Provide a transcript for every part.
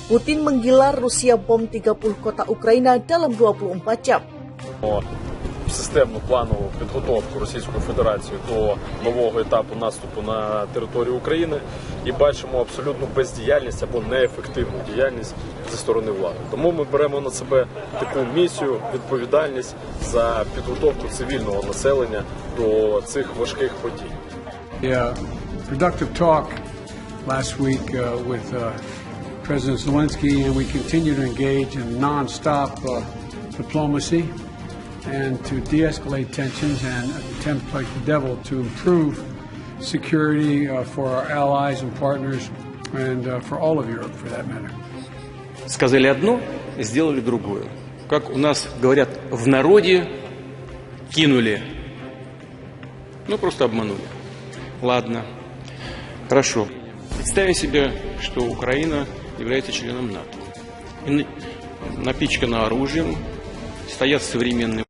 Putin menggelar Rusia bom 30 kota Ukraina dalam 24 jam. Системну планову підготовку Російської Федерації до нового етапу наступу на територію України і бачимо абсолютну бездіяльність або неефективну діяльність зі сторони влади. Тому ми беремо на себе таку місію, відповідальність за підготовку цивільного населення до цих важких подій. Productive talk last week with President Zelensky, and we continue to engage in non-stop diplomacy and to de-escalate tensions and attempt like the devil to improve security for our allies and partners and for all of Europe for that matter. Сказали одно, сделали другое. Как у нас говорят в народе, кинули. Ну, просто обманули. Ладно, хорошо. Представим себе, что Украина является членом НАТО. И напичкана оружием, стоят современные.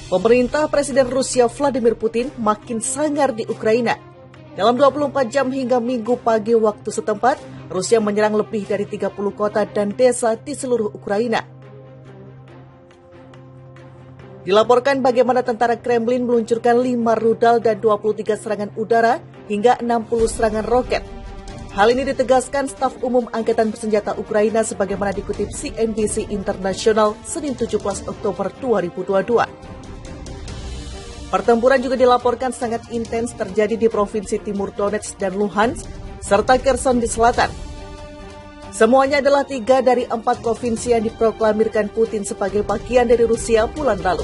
Pemerintah Presiden Rusia Vladimir Putin makin sangar di Ukraina. Dalam 24 jam hingga Minggu pagi waktu setempat, Rusia menyerang lebih dari 30 kota dan desa di seluruh Ukraina. Dilaporkan bagaimana tentara Kremlin meluncurkan 5 rudal dan 23 serangan udara hingga 60 serangan roket. Hal ini ditegaskan staf umum Angkatan Bersenjata Ukraina sebagaimana dikutip CNBC International Senin 17 Oktober 2022. Pertempuran juga dilaporkan sangat intens terjadi di Provinsi Timur Donetsk dan Luhansk, serta Kherson di selatan. Semuanya adalah 3 dari 4 provinsi yang diproklamirkan Putin sebagai bagian dari Rusia bulan lalu.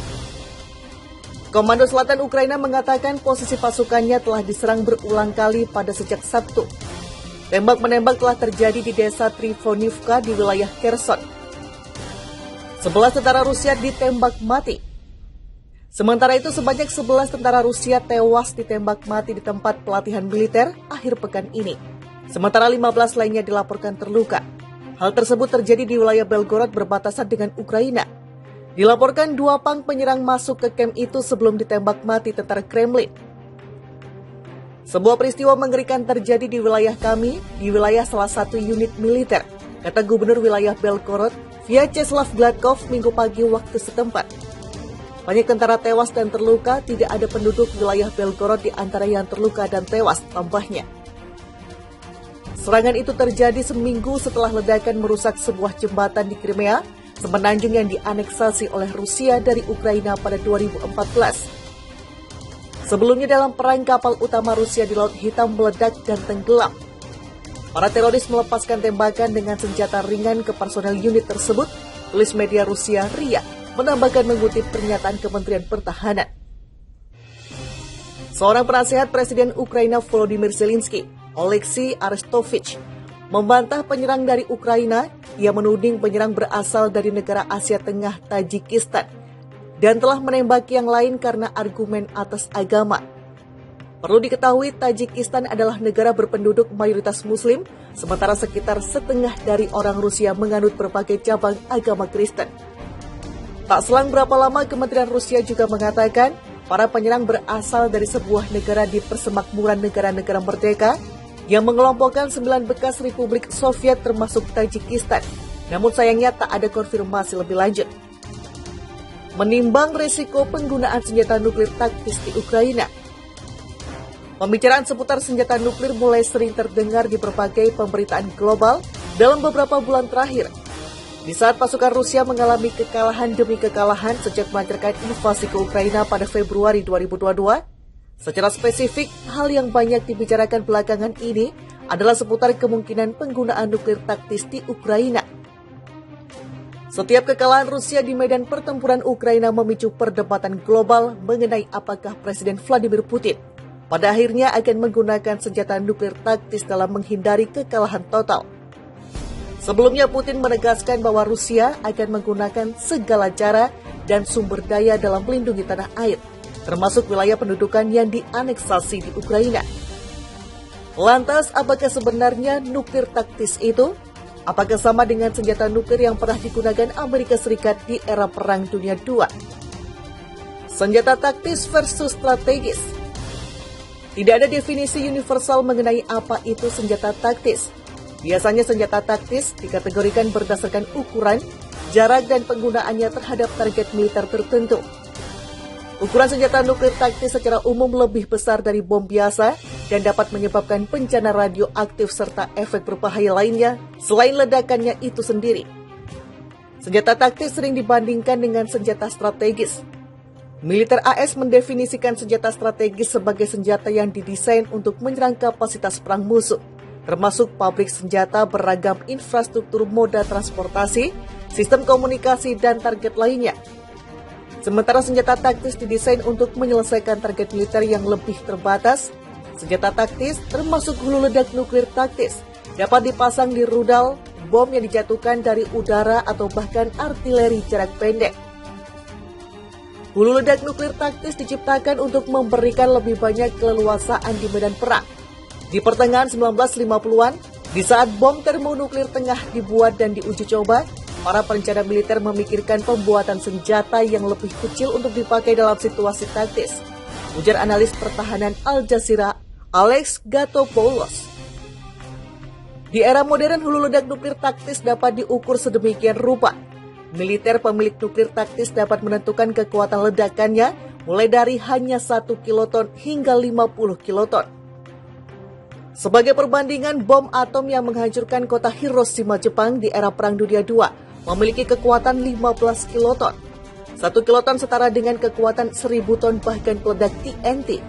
Komando Selatan Ukraina mengatakan posisi pasukannya telah diserang berulang kali pada sejak Sabtu. Tembak-menembak telah terjadi di desa Trifonivka di wilayah Kherson. 11 tentara Rusia ditembak mati. Sementara itu, sebanyak 11 tentara Rusia tewas ditembak mati di tempat pelatihan militer akhir pekan ini. Sementara 15 lainnya dilaporkan terluka. Hal tersebut terjadi di wilayah Belgorod berbatasan dengan Ukraina. Dilaporkan 2 pang penyerang masuk ke kamp itu sebelum ditembak mati tentara Kremlin. Sebuah peristiwa mengerikan terjadi di wilayah kami, di wilayah salah satu unit militer, kata Gubernur wilayah Belgorod, Vyacheslav Gladkov Minggu pagi waktu setempat. Banyak tentara tewas dan terluka, tidak ada penduduk wilayah Belgorod di antara yang terluka dan tewas, tambahnya. Serangan itu terjadi seminggu setelah ledakan merusak sebuah jembatan di Crimea, semenanjung yang dianeksasi oleh Rusia dari Ukraina pada 2014. Sebelumnya dalam perang kapal utama Rusia di Laut Hitam meledak dan tenggelam. Para teroris melepaskan tembakan dengan senjata ringan ke personel unit tersebut, tulis media Rusia RIA. Menambahkan mengutip pernyataan Kementerian Pertahanan. Seorang penasehat Presiden Ukraina Volodymyr Zelensky, Oleksiy Arestovich, membantah penyerang dari Ukraina. Ia menuding penyerang berasal dari negara Asia Tengah Tajikistan dan telah menembaki yang lain karena argumen atas agama. Perlu diketahui, Tajikistan adalah negara berpenduduk mayoritas Muslim, sementara sekitar setengah dari orang Rusia menganut berbagai cabang agama Kristen. Tak selang berapa lama, Kementerian Rusia juga mengatakan para penyerang berasal dari sebuah negara di persemakmuran negara-negara merdeka yang mengelompokkan 9 bekas Republik Soviet termasuk Tajikistan. Namun sayangnya tak ada konfirmasi lebih lanjut. Menimbang risiko penggunaan senjata nuklir taktis di Ukraina. Pembicaraan seputar senjata nuklir mulai sering terdengar di berbagai pemberitaan global dalam beberapa bulan terakhir. Di saat pasukan Rusia mengalami kekalahan demi kekalahan sejak melancarkan invasi ke Ukraina pada Februari 2022, secara spesifik, hal yang banyak dibicarakan belakangan ini adalah seputar kemungkinan penggunaan nuklir taktis di Ukraina. Setiap kekalahan Rusia di medan pertempuran Ukraina memicu perdebatan global mengenai apakah Presiden Vladimir Putin pada akhirnya akan menggunakan senjata nuklir taktis dalam menghindari kekalahan total. Sebelumnya Putin menegaskan bahwa Rusia akan menggunakan segala cara dan sumber daya dalam melindungi tanah air, termasuk wilayah pendudukan yang dianeksasi di Ukraina. Lantas, apakah sebenarnya nuklir taktis itu? Apakah sama dengan senjata nuklir yang pernah digunakan Amerika Serikat di era Perang Dunia II? Senjata taktis versus strategis. Tidak ada definisi universal mengenai apa itu senjata taktis. Biasanya senjata taktis dikategorikan berdasarkan ukuran, jarak, dan penggunaannya terhadap target militer tertentu. Ukuran senjata nuklir taktis secara umum lebih besar dari bom biasa dan dapat menyebabkan bencana radioaktif serta efek berbahaya lainnya selain ledakannya itu sendiri. Senjata taktis sering dibandingkan dengan senjata strategis. Militer AS mendefinisikan senjata strategis sebagai senjata yang didesain untuk menyerang kapasitas perang musuh, termasuk pabrik senjata, beragam infrastruktur moda transportasi, sistem komunikasi, dan target lainnya. Sementara senjata taktis didesain untuk menyelesaikan target militer yang lebih terbatas. Senjata taktis, termasuk hulu ledak nuklir taktis, dapat dipasang di rudal, bom yang dijatuhkan dari udara atau bahkan artileri jarak pendek. Hulu ledak nuklir taktis diciptakan untuk memberikan lebih banyak keleluasaan di medan perang. Di pertengahan 1950-an, di saat bom termonuklir tengah dibuat dan diuji coba, para perencana militer memikirkan pembuatan senjata yang lebih kecil untuk dipakai dalam situasi taktis, ujar analis pertahanan Al Jazeera Alex Gatopoulos. Di era modern, hulu ledak nuklir taktis dapat diukur sedemikian rupa. Militer pemilik nuklir taktis dapat menentukan kekuatan ledakannya mulai dari hanya 1 kiloton hingga 50 kiloton. Sebagai perbandingan, bom atom yang menghancurkan kota Hiroshima, Jepang di era Perang Dunia II memiliki kekuatan 15 kiloton. 1 kiloton setara dengan kekuatan 1000 ton bahkan peledak TNT.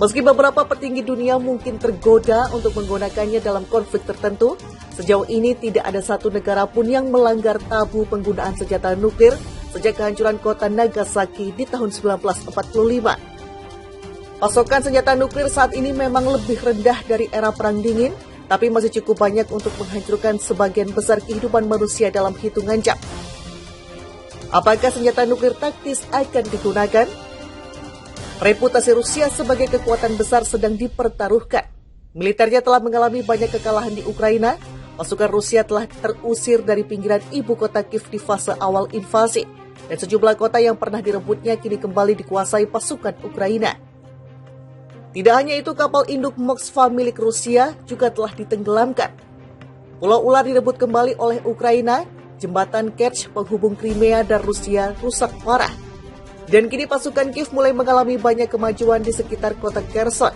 Meski beberapa petinggi dunia mungkin tergoda untuk menggunakannya dalam konflik tertentu, sejauh ini tidak ada satu negara pun yang melanggar tabu penggunaan senjata nuklir sejak kehancuran kota Nagasaki di tahun 1945. Pasokan senjata nuklir saat ini memang lebih rendah dari era Perang Dingin, tapi masih cukup banyak untuk menghancurkan sebagian besar kehidupan manusia dalam hitungan jam. Apakah senjata nuklir taktis akan digunakan? Reputasi Rusia sebagai kekuatan besar sedang dipertaruhkan. Militernya telah mengalami banyak kekalahan di Ukraina. Pasukan Rusia telah terusir dari pinggiran ibu kota Kiev di fase awal invasi, dan sejumlah kota yang pernah direbutnya kini kembali dikuasai pasukan Ukraina. Tidak hanya itu, kapal induk Moskva milik Rusia juga telah ditenggelamkan. Pulau Ular direbut kembali oleh Ukraina, jembatan Kerch penghubung Crimea dan Rusia rusak parah. Dan kini pasukan Kiev mulai mengalami banyak kemajuan di sekitar kota Kherson.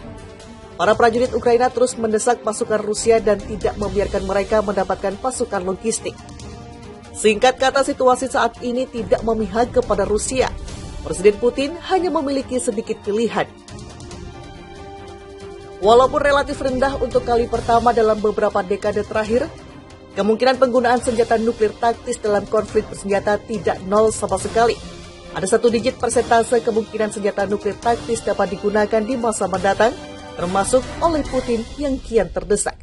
Para prajurit Ukraina terus mendesak pasukan Rusia dan tidak membiarkan mereka mendapatkan pasukan logistik. Singkat kata, situasi saat ini tidak memihak kepada Rusia. Presiden Putin hanya memiliki sedikit pilihan. Walaupun relatif rendah untuk kali pertama dalam beberapa dekade terakhir, kemungkinan penggunaan senjata nuklir taktis dalam konflik bersenjata tidak nol sama sekali. Ada 1 digit persentase kemungkinan senjata nuklir taktis dapat digunakan di masa mendatang, termasuk oleh Putin yang kian terdesak.